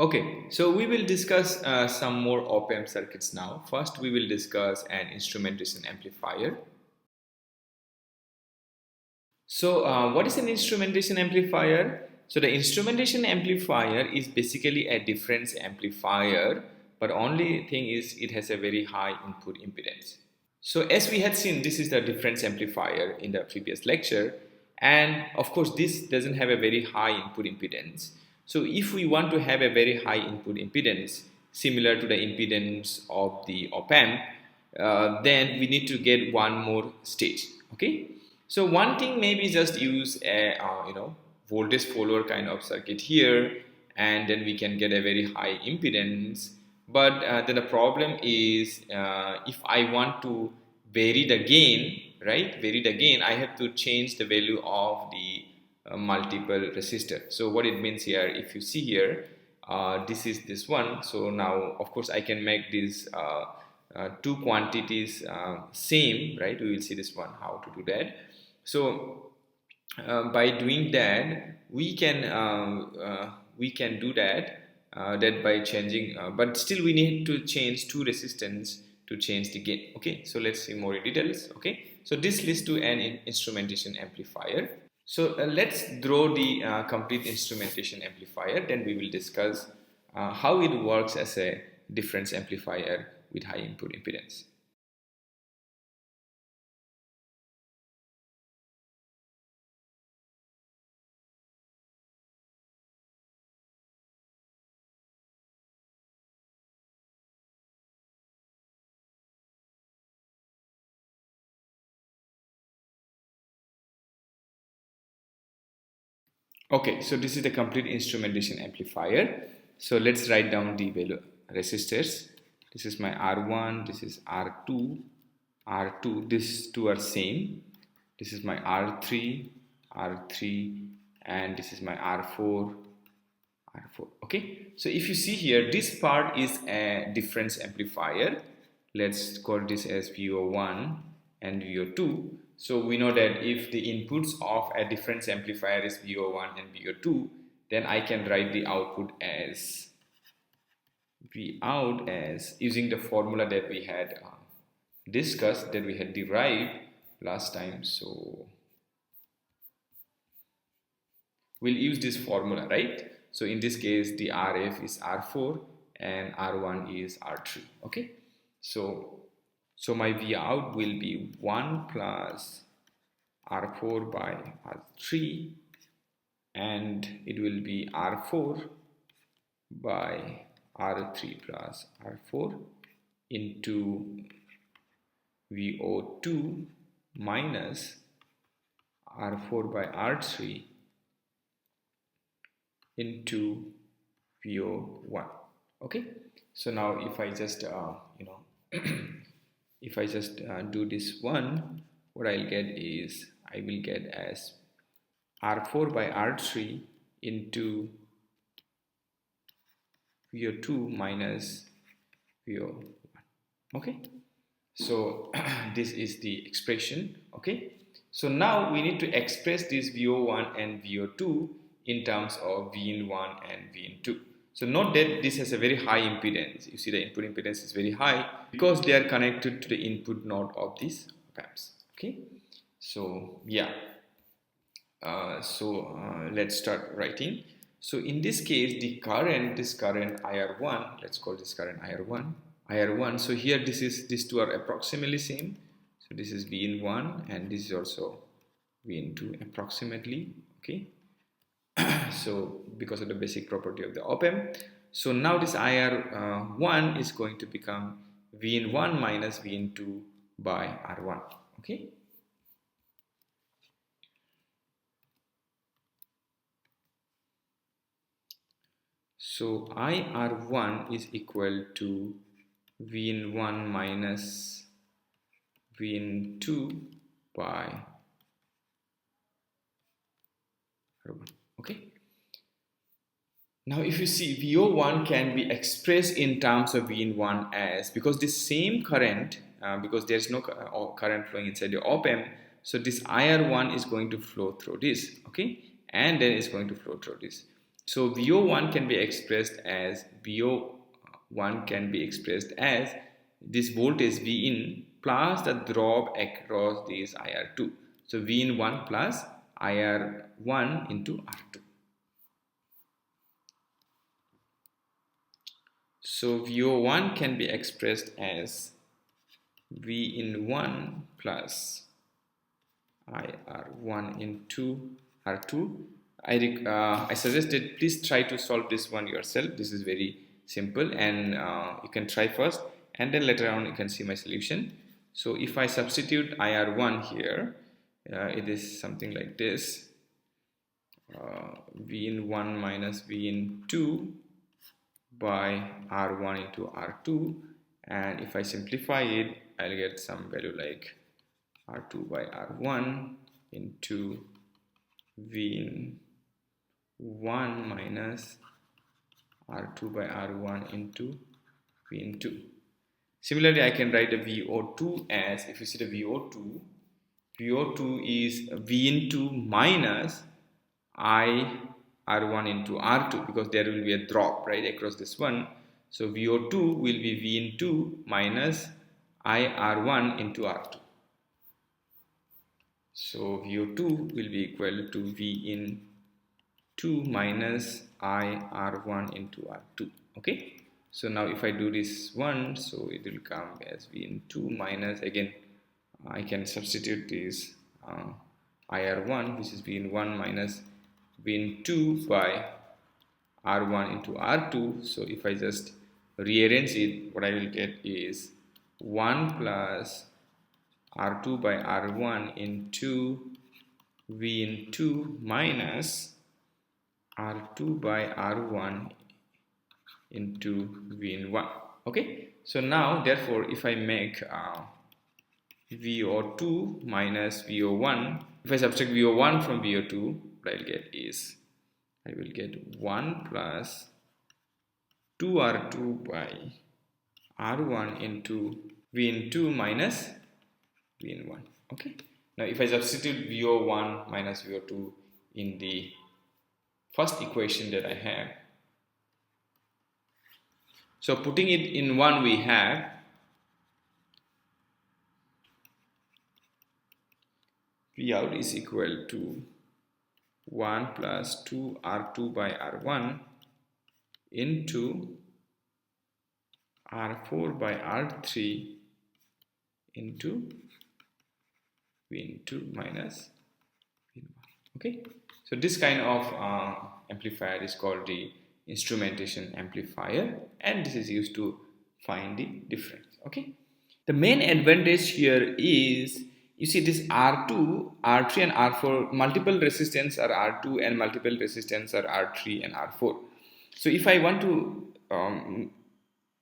Okay, so we will discuss some more op-amp circuits now. First, we will discuss an instrumentation amplifier. So, what is an instrumentation amplifier? So, the instrumentation amplifier is basically a difference amplifier, but only thing is it has a very high input impedance. So, as we had seen, this is the difference amplifier in the previous lecture, and of course, this doesn't have a very high input impedance. So, if we want to have a very high input impedance, similar to the impedance of the op-amp, then we need to get one more stage. Okay, so one thing maybe just use a voltage follower kind of circuit here, and then we can get a very high impedance. But then the problem is if I want to vary the gain, right? Vary the gain, I have to change the value of the multiple resistor. So what it means here, if you see here, this is this one. So now, of course, I can make these two quantities same, right? We will see this one how to do that. So by doing that, we can do that by changing, but still we need to change two resistance to change the gain. Okay, so let's see more details. Okay, so this leads to an instrumentation amplifier. So let's draw the complete instrumentation amplifier, then we will discuss how it works as a difference amplifier with high input impedance. Okay, so this is the complete instrumentation amplifier. So let's write down the value resistors. This is my R1, this is R2, R2, these two are same. This is my R3, R3, and this is my R4, R4. Okay, so if you see here, this part is a difference amplifier. Let's call this as VO1 and VO2. So we know that if the inputs of a difference amplifier is VO1 and VO2, then I can write the output as Vout as using the formula that we had discussed, that we had derived last time. So we'll use this formula, right? So in this case, the RF is R4 and R1 is R3. Okay, so my Vout will be 1 plus R4 by R3, and it will be R4 by R3 plus R4 into VO2 minus R4 by R3 into VO1. Okay, so now if I just if I just do this one, what I'll get is I will get as R4 by R3 into VO2 minus VO1. Okay, so this is the expression. Okay, so now we need to express this VO1 and VO2 in terms of Vin1 and Vin2. So note that this has a very high impedance. You see the input impedance is very high because they are connected to the input node of these op-amps. Okay, so yeah, let's start writing. So in this case, this current IR1, let's call this current IR1. So here these two are approximately same. So this is Vin1 and this is also Vin2 approximately. Okay. So because of the basic property of the op-amp, so now this IR1 is going to become Vin1 minus Vin2 by R1. Okay. So IR1 is equal to Vin1 minus Vin2 by R1. Okay. Now if you see, VO1 can be expressed in terms of Vin1 as, because this same current, because there's no current flowing inside the op-amp, so this IR1 is going to flow through this, okay, and then it's going to flow through this. So VO1 can be expressed as this voltage V in plus the drop across this IR2. So V in 1 plus IR1 into R2. So VO1 can be expressed as V in 1 plus IR1 into R2. I suggested please try to solve this one yourself. This is very simple, and you can try first and then later on you can see my solution. So if I substitute IR1 here, it is something like this. V in 1 minus V in 2 by R1 into R2, and if I simplify it, I'll get some value like R2 by R1 into V in 1 minus R2 by R1 into V in 2. Similarly, I can write a VO2 as, if you see the VO2 is V in 2 minus I R1 into R2, because there will be a drop right across this one. So VO2 will be V in 2 minus I R1 into R2. So VO2 will be equal to V in 2 minus I R1 into R2. Okay. So now if I do this one, so it will come as V in 2 minus, again I can substitute this IR1, which is V in 1 minus V in 2 by R1 into R2. So if I just rearrange it, what I will get is 1 plus R2 by R1 into V in 2 minus R2 by R1 into V in 1. Okay, so now therefore if I make VO2 minus VO1, if I subtract VO1 from VO2, what I'll get is, I will get 1 plus 2R2 by R1 into V in 2 minus V in 1. Okay, now if I substitute VO1 minus VO2 in the first equation that I have, so putting it in 1, we have V out is equal to 1 plus 2 R2 by R1 into R4 by R3 into V in 2 minus V in 1. Okay, so this kind of amplifier is called the instrumentation amplifier, and this is used to find the difference. Okay, the main advantage here is, you see this R2, R3 and R4, multiple resistance are R2 and multiple resistance are R3 and R4. So if I want to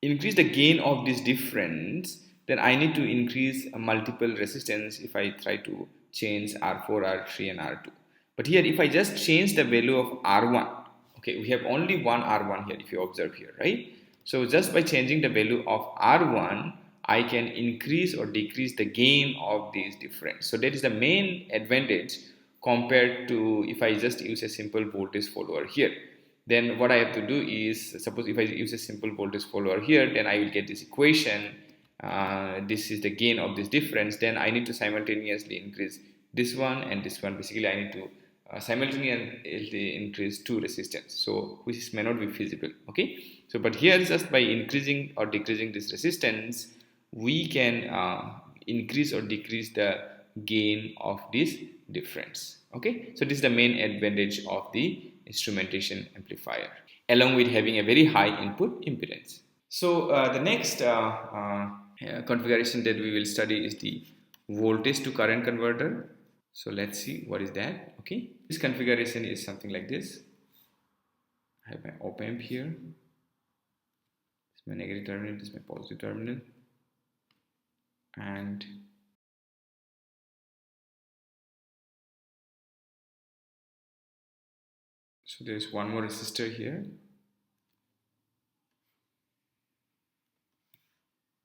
increase the gain of this difference, then I need to increase a multiple resistance if I try to change R4, R3 and R2. But here if I just change the value of R1, okay, we have only one R1 here if you observe here, right? So just by changing the value of R1, I can increase or decrease the gain of this difference. So that is the main advantage compared to if I just use a simple voltage follower here. Then what I have to do is, suppose if I use a simple voltage follower here, then I will get this equation. This is the gain of this difference. Then I need to simultaneously increase this one and this one. Basically, I need to simultaneously increase two resistance, so which may not be feasible. Okay, so but here just by increasing or decreasing this resistance, we can increase or decrease the gain of this difference. Okay, so this is the main advantage of the instrumentation amplifier, along with having a very high input impedance. So the next configuration that we will study is the voltage to current converter. So let's see what is that. Okay, this configuration is something like this. I have my op amp here. This is my negative terminal, this is my positive terminal, and so there is one more resistor here.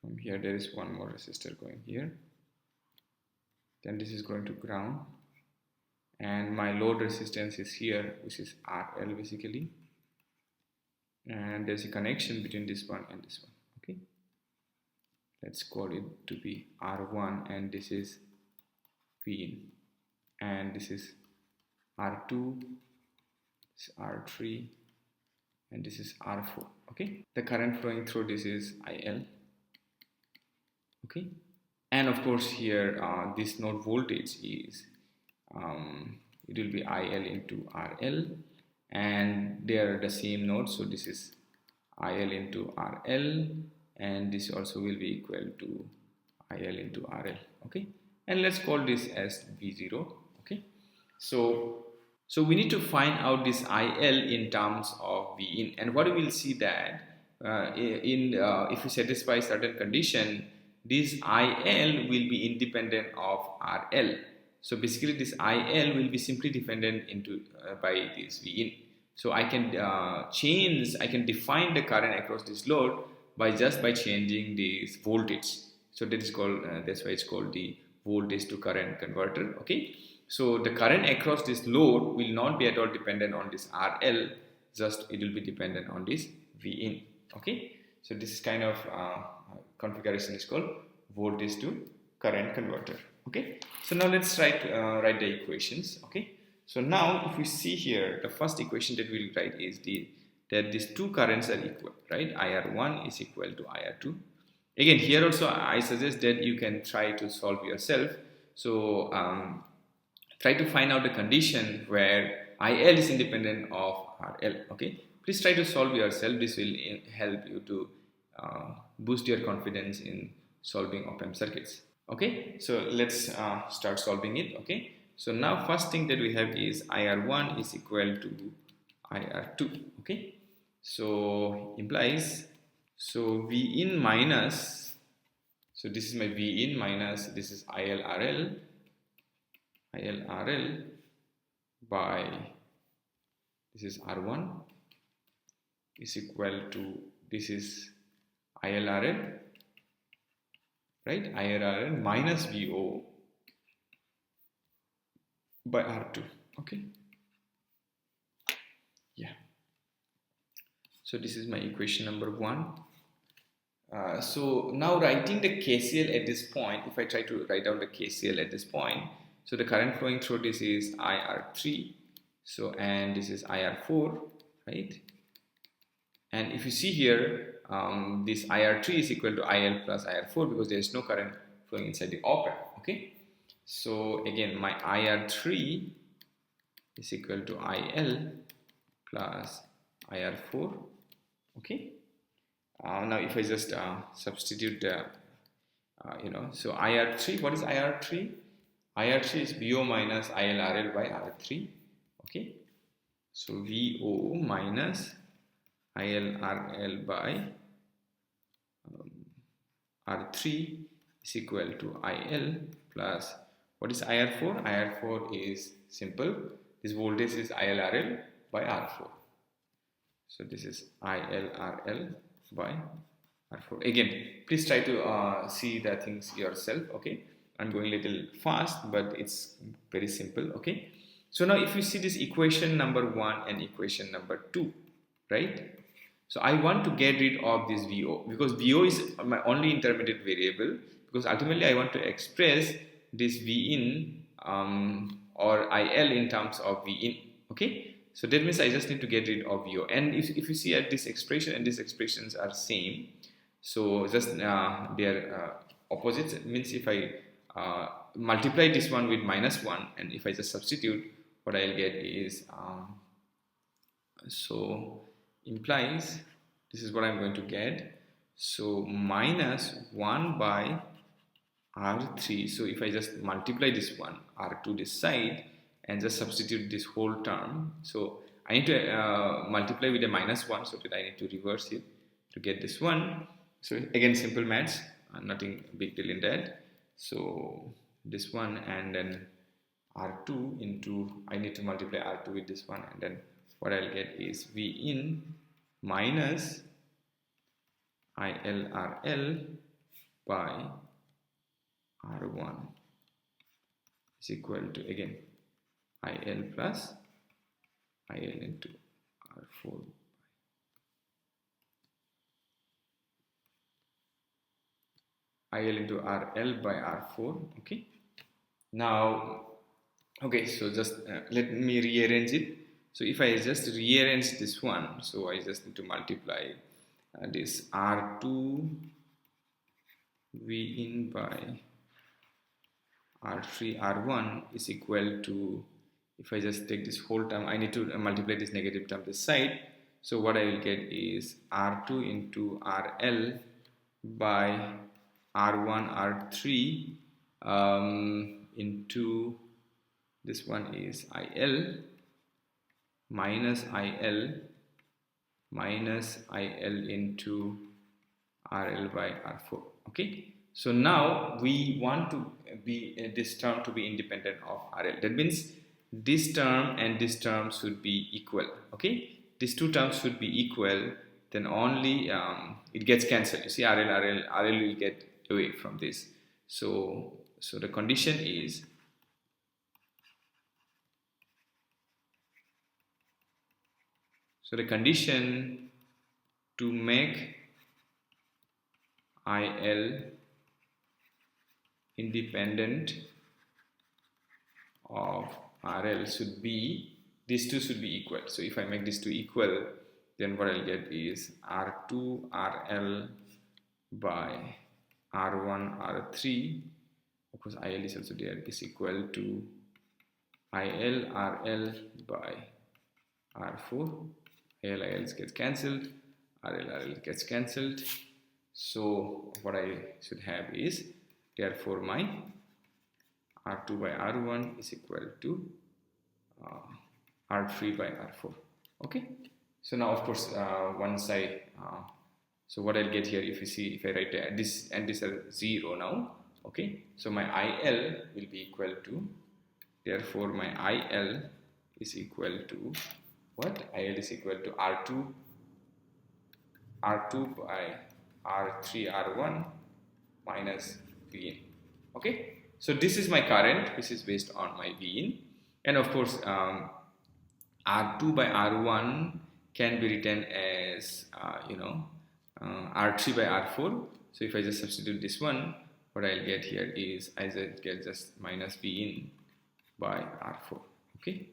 From here there is one more resistor going here. Then this is going to ground, and my load resistance is here, which is RL basically. and there's a connection between this one and this one. Okay, let's call it to be R1, and this is V in, and this is R2, this is R3, and this is R4. Okay, the current flowing through this is IL. Okay, and of course here this node voltage is it will be IL into RL, and they are the same node, so this is IL into RL, and this also will be equal to IL into RL. Okay, and let's call this as V0. Okay, so we need to find out this IL in terms of V in, and what we will see that if you satisfy certain condition, this IL will be independent of RL. So basically this IL will be simply dependent into by this V in. So I can I can define the current across this load by changing this voltage. So that is called that's why it's called the voltage to current converter. Okay, so the current across this load will not be at all dependent on this RL, just it will be dependent on this V in. Okay, so this is kind of configuration is called voltage to current converter. Okay, so now let's write the equations. Okay, so now if we see here, the first equation that we'll write is that these two currents are equal, right? IR1 is equal to IR2. Again, here also I suggest that you can try to solve yourself. So try to find out the condition where IL is independent of RL. Okay, please try to solve yourself. This will help you to boost your confidence in solving op-amp circuits. Okay, so let's start solving it. Okay, so now first thing that we have is IR1 is equal to IR2. Okay, so implies, so V in minus, so this is my V in minus, this is ILRL by, this is R1 is equal to, this is ILRL, right? ILRL minus VO by R2. Okay, yeah. So this is my equation number 1. So now writing the KCL at this point, if I try to write down the KCL at this point, so the current flowing through this is IR3, so and this is IR4, right? And if you see here, this IR3 is equal to IL plus IR4 because there is no current flowing inside the op-amp. Okay, so again my IR3 is equal to IL plus IR4. Okay, now if I just substitute so IR3, what is IR3? IR3 is VO minus ILRL by R3. Okay, so VO minus ILRL by R3 is equal to IL plus, what is IR4? IR4 is simple, this voltage is ILRL by R4. So this is ILRL by R4. Again, please try to see the things yourself. Okay, I'm going a little fast, but it's very simple. Okay, so now if you see this equation number 1 and equation number 2, right? So I want to get rid of this VO because VO is my only intermediate variable, because ultimately I want to express this V in or IL in terms of V in. Okay, so that means I just need to get rid of VO, and if you see at this expression and these expressions are same, so just they are opposites. It means if I multiply this one with -1 and if I just substitute, what I'll get is so implies, this is what I'm going to get, so -1 by R3. So if I just multiply this one R2 this side and just substitute this whole term, so I need to multiply with a -1, so that I need to reverse it to get this one. So again, simple maths, nothing big deal in that. So this one, and then R2 into, I need to multiply R2 with this one, and then what I'll get is V in minus ILRL by R1 is equal to, again, IL plus IL into R4. IL into RL by R4. Okay. Now, okay, so just let me rearrange it. So if I just rearrange this one, so I just need to multiply this R2 V in by R3 R1 is equal to, if I just take this whole term, I need to multiply this negative term this side. So what I will get is R2 into RL by R1 R3 into this one is IL minus IL into RL by R4. Okay, so now we want to be this term to be independent of RL. That means this term and this term should be equal. Okay, these two terms should be equal, then only it gets cancelled. You see, RL will get away from this. So the condition is, so the condition to make IL independent of RL should be, these two should be equal. So if I make these two equal, then what I'll get is R2 RL by R1 R3, of course IL is also there, is equal to IL RL by R4. IL gets cancelled, RL gets cancelled. So what I should have is, therefore my R2 by R1 is equal to R3 by R4. Okay, so now of course once I so what I'll get here, if you see, if I write this and this are 0 now. Okay, so my IL will be equal to, therefore my IL is equal to what? IL is equal to R2 by R3 R1 minus V in. Okay, so this is my current, this is based on my V in, and of course R2 by R1 can be written as R3 by R4. So if I just substitute this one, what I'll get here is I get just minus V in by R4. Okay,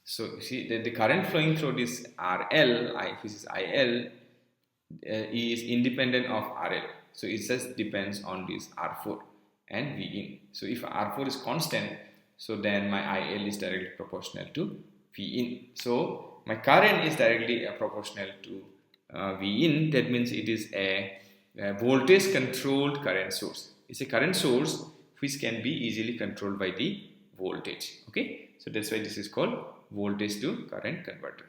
so see that the current flowing through this RL, this is IL, is independent of RL. So it just depends on this R4 and V in. So if R4 is constant, so then my IL is directly proportional to V in. So my current is directly proportional to V in. That means it is a voltage controlled current source. It's a current source which can be easily controlled by the voltage. Okay, so that's why this is called voltage to current converter.